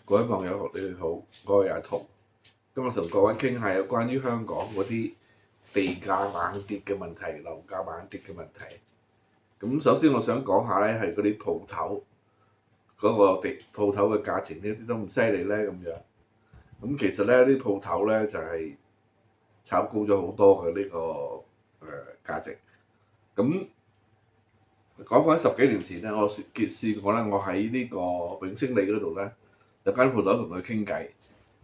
各位網友你哋好，我係阿圖。今日同各位傾下有關於香港嗰啲地價猛跌嘅問題、樓價猛跌嘅問題。咁首先我想講下咧，係嗰啲鋪頭嗰個鋪頭嘅價錢呢啲都唔犀利咧咁樣。咁其實咧啲鋪頭咧就係炒高咗好多嘅呢個價值。咁講翻10幾年前咧，我試過咧，我喺呢個永星里嗰度咧有間鋪頭同佢傾偈。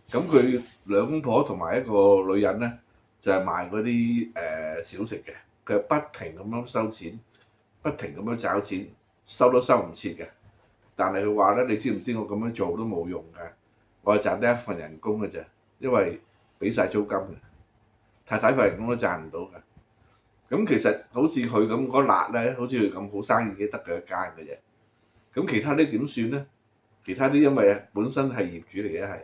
咁佢兩公婆同埋一個女人咧，就係賣嗰啲小食嘅。佢係不停咁樣收錢，不停咁樣找錢，收都收唔切嘅。但係佢話咧，你知唔知我咁樣做都冇用㗎？我係賺得一份人工嘅啫，因為俾晒租金嘅，太太份人工都賺唔到㗎。咁其實好似佢咁嗰辣咧，好似佢咁好生意嘅得佢一間嘅啫。咁其他啲點算咧？其他啲因為本身係業主嚟嘅係。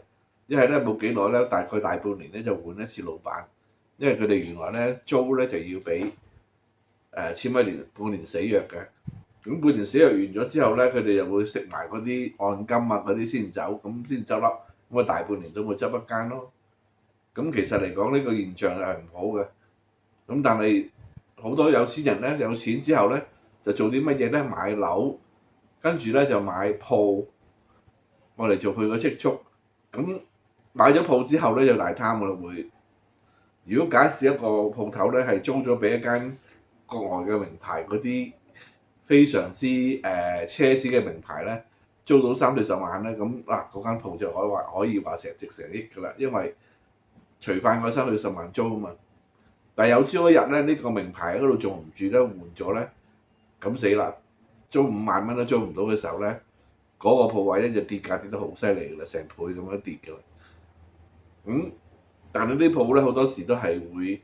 一係咧冇幾耐咧，大概大半年咧就換一次老闆，因為佢哋原來咧租咧就要俾簽一年半年死約嘅。咁半年死約完咗之後咧，佢哋又會食埋嗰啲按金啊嗰啲先走，咁先執笠。咁啊大半年都會執一間咯。咁其實嚟講呢個現象係唔好嘅。咁但係好多有錢人咧有錢之後咧就做啲乜嘢咧？買樓，跟住咧就買鋪，我嚟做佢個積蓄。咁買咗鋪之後咧，就大貪㗎啦會。如果假設一個鋪頭咧係租咗俾一間國外嘅名牌嗰啲非常之奢侈嘅名牌咧，租到30-40萬咧，咁嗰間鋪就可以話值成億㗎啦，因為除翻嗰30-40萬租啊嘛。但係有朝一日咧，呢個名牌喺嗰度做唔住咧，換咗咧，咁死啦！租5萬蚊都租唔到嘅時候咧，嗰個鋪位咧就跌價跌得好犀利㗎啦，成倍咁樣跌㗎啦。但係啲鋪咧好多時都係會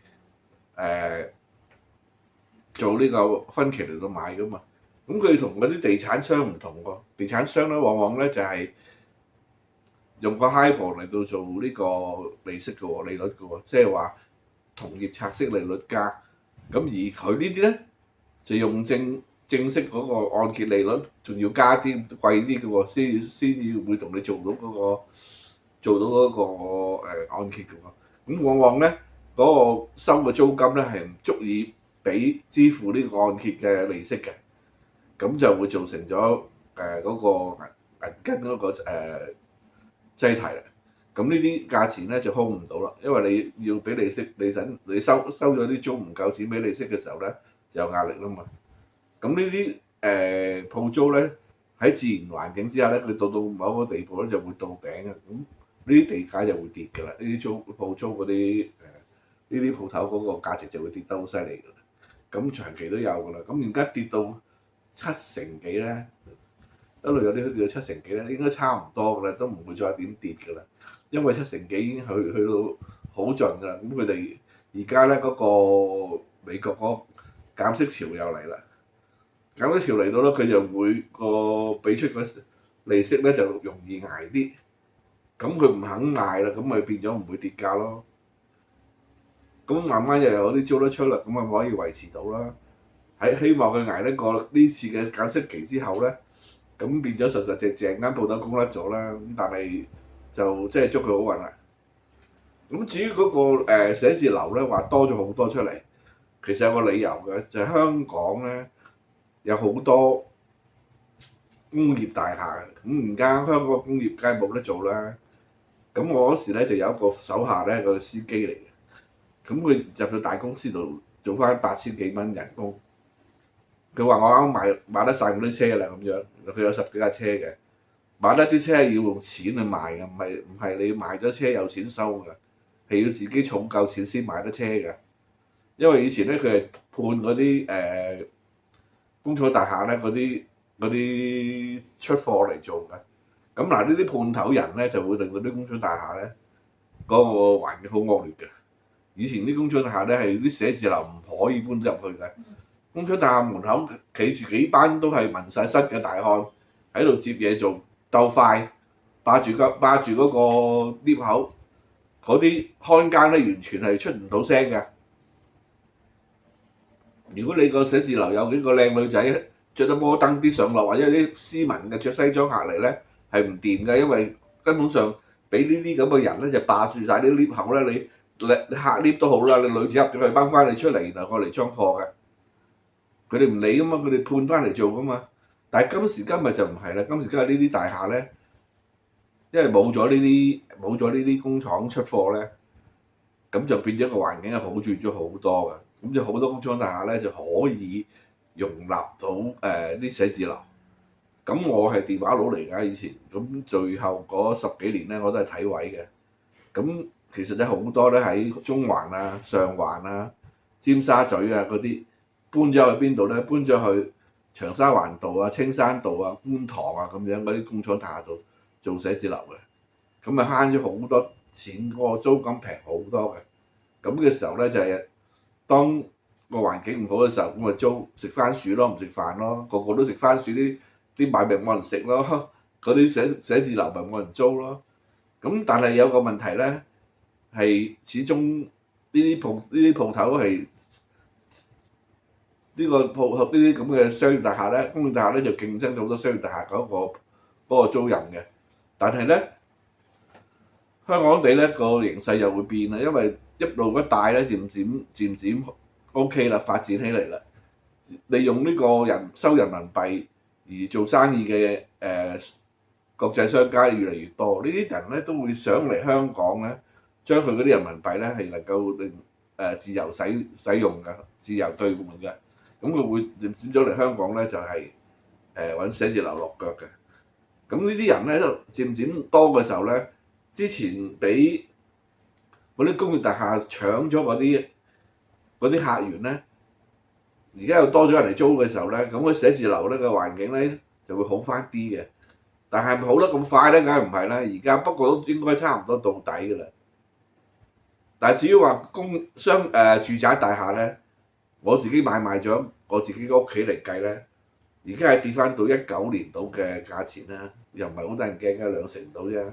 做呢個分期嚟到買噶嘛。咁佢同嗰啲地產商唔同喎，地產商咧往往咧就係用個 HIBOR 嚟到做呢個利息嘅喎，利率嘅喎，即係話同業拆息利率加。咁而佢呢啲咧就用正式嗰個按揭利率，仲要加啲貴啲嘅喎，先至會同你做到嗰個按揭嘅喎。咁往往咧嗰個收嘅租金咧係唔足以俾支付呢個按揭嘅利息嘅，咁就會造成咗嗰個銀根嗰個擠提啦。咁呢啲價錢咧就 hold 唔到啦，因為你要俾利息，你收咗啲租唔夠錢俾利息嘅時候咧，就有壓力啦嘛。咁呢啲鋪租咧喺自然環境之下咧，佢到某個地步咧就會到頂嘅。咁呢啲地價就會跌㗎啦，呢啲鋪租嗰啲呢啲鋪頭嗰個價值就會跌得好犀利㗎啦。咁長期都有㗎啦。咁而家跌到7成幾咧，一路有啲跌到7成幾咧，應該差唔多㗎啦，都唔會再點跌㗎啦。因為7成幾已經去到好盡㗎啦。咁佢哋而家咧嗰個美國嗰個減息潮又嚟啦。減息潮嚟到咧，佢就會俾出個利息咧就容易捱啲。咁佢唔肯賣啦，咁咪變咗唔會跌價咯。咁慢慢又有啲租得出啦，咁咪可以維持到啦。希望佢捱得過呢次嘅減息期之後咧，咁變咗實淨間鋪頭供得咗啦。咁但係就即係祝佢好運啦。咁至於嗰個寫字樓咧，話多咗好多出嚟，其實有個理由嘅，就係香港咧有好多工業大廈，咁而家香港工業梗係冇得做啦。咁我嗰時咧就有一個手下咧個司機嚟嘅，咁佢入到大公司度做翻8000幾蚊人工。佢話我啱買得晒嗰啲車啦咁樣，佢有10幾架車嘅，買得啲車係要用錢去賣嘅，唔係你賣咗車有錢收嘅，係要自己儲夠錢先買得車嘅。因為以前咧佢係判嗰啲工廠大廈咧嗰啲出貨嚟做嘅。咁呢啲判頭人咧就會令到啲工廠大廈咧嗰個環境好惡劣嘅。以前啲工廠大廈咧係啲寫字樓唔可以搬入去嘅。工廠大廈門口企住幾班都係紋晒身嘅大漢喺度接嘢做，鬥快霸住嗰個 lift 口，嗰啲看更咧完全係出唔到聲嘅。如果你個寫字樓有幾個靚女仔着得摩登啲上落，或者啲斯文嘅着西裝客嚟咧，係唔掂嘅，因為根本上俾呢啲咁嘅人咧就霸住晒啲 lift 口咧，你客 lift 都好啦，你女子入咗去掹翻你出嚟，然後過嚟裝貨嘅，佢哋唔理噶嘛，佢哋判翻嚟做噶嘛。但係今時今日就唔係啦，今時今日呢啲大廈咧，因為冇咗呢啲工廠出貨咧，咁就變咗個環境係好轉咗好多嘅。咁就好多工廠大廈咧就可以容納到啲寫字樓。咁我係電話佬嚟㗎以前，咁最後嗰10幾年咧我都係睇位嘅。咁其實有好多咧喺中環啊、上環啊、尖沙咀啊嗰啲搬咗去邊度咧？搬咗去長沙灣道啊、青山道啊、觀塘啊咁樣嗰啲工廠大廈度做寫字樓嘅。咁啊慳咗好多錢，個租金平好多嘅。咁嘅時候咧就係當個環境唔好嘅時候，咁咪租食番薯咯，唔食飯咯，個個都食番薯，啲買命冇人食咯，嗰啲寫字樓咪冇人租咯。咁但係有個問題咧，係始終呢啲鋪頭係呢個鋪呢啲咁嘅商業大廈咧，工業大廈咧就競爭咗好多商業大廈嗰個租賃嘅。但係咧，香港地咧個形勢又會變啦，因為一路一帶咧漸漸 OK 啦，發展起嚟啦。利用呢個收人民幣而做生意嘅國際商家越嚟越多，呢啲人咧都會想嚟香港咧，將佢嗰啲人民幣咧係能夠令自由使用嘅，自由兌換嘅。咁佢會轉咗嚟香港咧，就係揾寫字樓落腳嘅。咁呢啲人咧都漸漸多嘅時候咧，之前俾嗰啲工業大廈搶咗嗰啲客源咧，而家又多咗人嚟租嘅時候咧，咁佢寫字樓咧個環境咧就會好翻啲嘅。但係咪好得咁快咧？梗係唔係啦。而家不過都應該差唔多到底㗎啦。但係至於話住宅大廈咧，我自己買賣咗我自己個屋企嚟計咧，而家係跌翻到19年度嘅價錢啦，又唔係好得人驚嘅，2成到啫，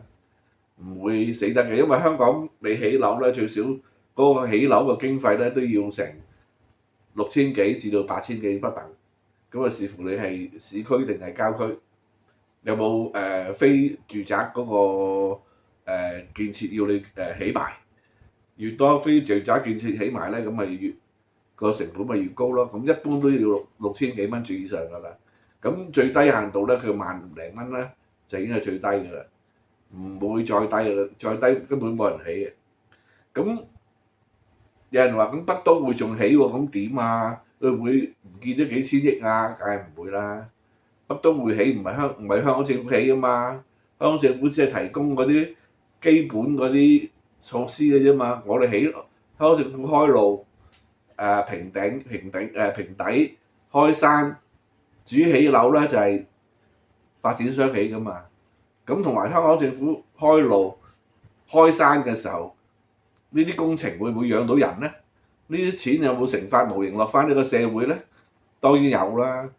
唔會死得嘅。因為香港你起樓咧最少嗰個起樓嘅經費咧都要成6000幾至到8000幾不等，咁啊視乎你係市區定係郊區。有冇非住宅嗰個建設要你起埋？越多非住宅建設起埋咧，咁咪越個成本咪越高咯。咁一般都要6000幾蚊住以上㗎啦。咁最低限度咧，佢萬零蚊咧就已經係最低㗎啦，唔會再低㗎啦。再低根本冇人起嘅。咁有人話咁北都會仲起喎，咁點啊？會唔會唔見咗幾千億啊？梗係唔會啦。北都會起唔係香港政府起㗎嘛，香港政府只係提供嗰啲基本嗰啲措施嘅啫嘛。我哋香港政府開路、平底、開山，至於起樓咧就係發展商起㗎嘛。咁同埋香港政府開路、開山嘅時候，呢啲工程會唔會養到人咧？呢啲錢有冇成塊模型落翻呢個社會咧？當然有啦。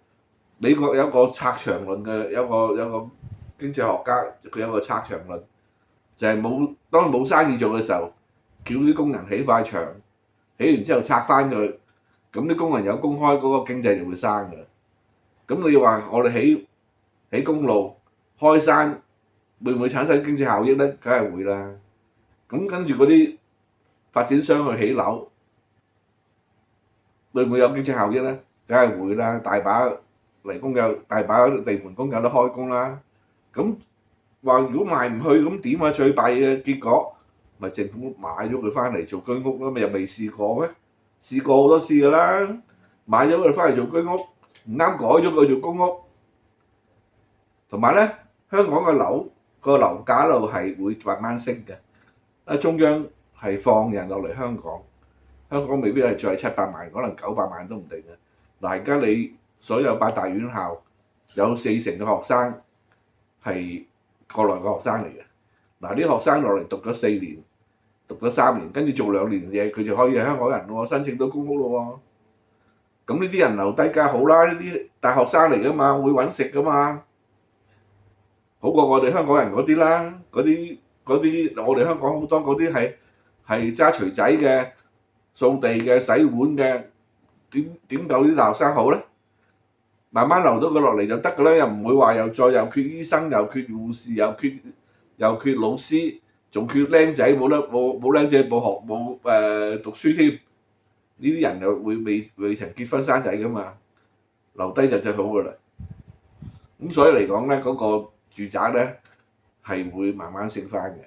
美國有一個拆牆論嘅，有個經濟學家，佢有個拆牆論，就係當冇生意做嘅時候，叫啲工人起塊牆，起完之後拆翻佢，咁啲工人有工開，嗰個經濟就會生㗎啦。咁你話我哋起公路、開山，會唔會產生經濟效益咧？梗係會啦。咁跟住嗰啲發展商去起樓，會唔會有經濟效益咧？梗係會啦，大把泥工有，大把地盤工有得開工啦。咁話如果賣唔去咁點啊？最弊嘅結果咪政府買咗佢翻嚟做居屋咯，咪又未試過咩？試過好多次㗎啦，買咗佢翻嚟做居屋，唔啱改咗佢做公屋。同埋咧，香港嘅樓價一路係會慢慢升嘅。中央係放人落嚟香港，香港未必係再700萬，可能900萬都唔定嘅。嗱，而家你所有8大院校有40%嘅學生係國內嘅學生嚟嘅。嗱，啲學生落嚟讀咗4年，讀咗3年，跟住做2年嘢，佢就可以係香港人咯，申請到公屋咯喎。咁呢啲人留低梗係好啦，呢啲大學生嚟㗎嘛，會揾食㗎嘛，好過我哋香港人嗰啲啦。嗰啲我哋香港好多嗰啲係揸錘仔嘅、掃地嘅、洗碗嘅，點夠啲大學生好咧？慢慢留到佢落嚟就得㗎啦，又唔會話又缺醫生，又缺護士，又又缺老師，仲缺僆仔，冇僆仔冇讀書添。呢啲人又會未曾結婚生仔噶嘛，留低就最好噶啦。咁所以嚟講咧，嗰個住宅咧係會慢慢升翻嘅。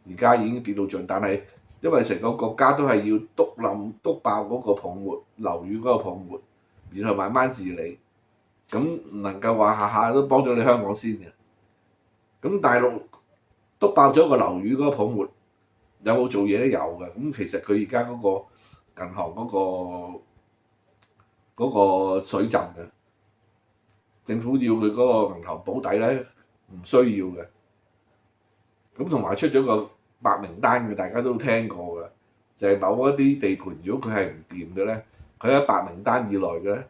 而家已經跌到盡，但係因為成個國家都係要篤爆嗰個泡沫，樓宇嗰個泡沫，然後慢慢治理。咁唔能夠話下下都幫咗你香港先嘅。咁大陸篤爆咗個樓宇嗰個泡沫，有冇做嘢都有嘅。咁其實佢而家嗰個銀行嗰個水浸嘅，政府要佢嗰個銀行保底咧，唔需要嘅。咁同埋出咗個白名單嘅，大家都聽過嘅，就係某一啲地盤，如果佢係唔掂嘅咧，佢喺白名單以內嘅咧，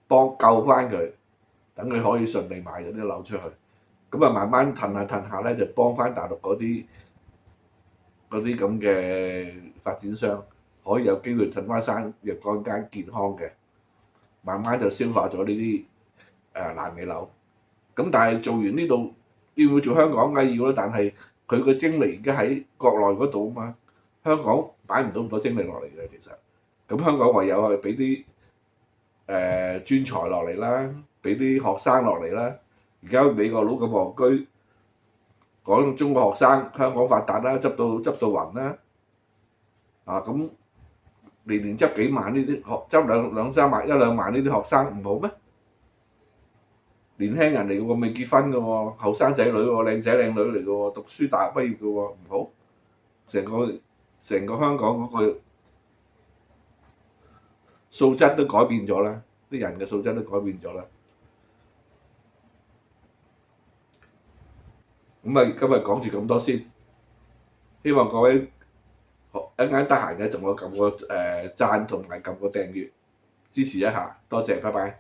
幫救翻佢，等佢可以順利賣咗啲樓出去。咁啊，慢慢褪下咧，就幫翻大陸嗰啲咁嘅發展商，可以有機會褪翻生若干間健康嘅，慢慢就消化咗呢啲爛尾樓。咁但係做完呢度，要唔要做香港梗要啦，但係佢個精力而家喺國內嗰度啊嘛，香港擺唔到咁多精力落嚟嘅其實。咁香港唯有係俾啲專才落嚟啦，俾啲學生落嚟啦。而家美國佬咁戇居，講中國學生香港發達啦，執到暈啦。咁年執幾萬呢啲執兩三萬1-2萬呢啲學生唔好咩？年輕人嚟嘅喎，未結婚嘅喎，後生仔女喎，靚仔靚女嚟嘅喎，讀書大學畢業嘅喎，唔好。成個香港嗰個素質都改變咗啦，啲人嘅素質都改變咗啦。咁啊，今日講住咁多先，希望各位一陣間得閒嘅，同我撳個讚同埋撳個訂閱，支持一下，多謝，拜拜。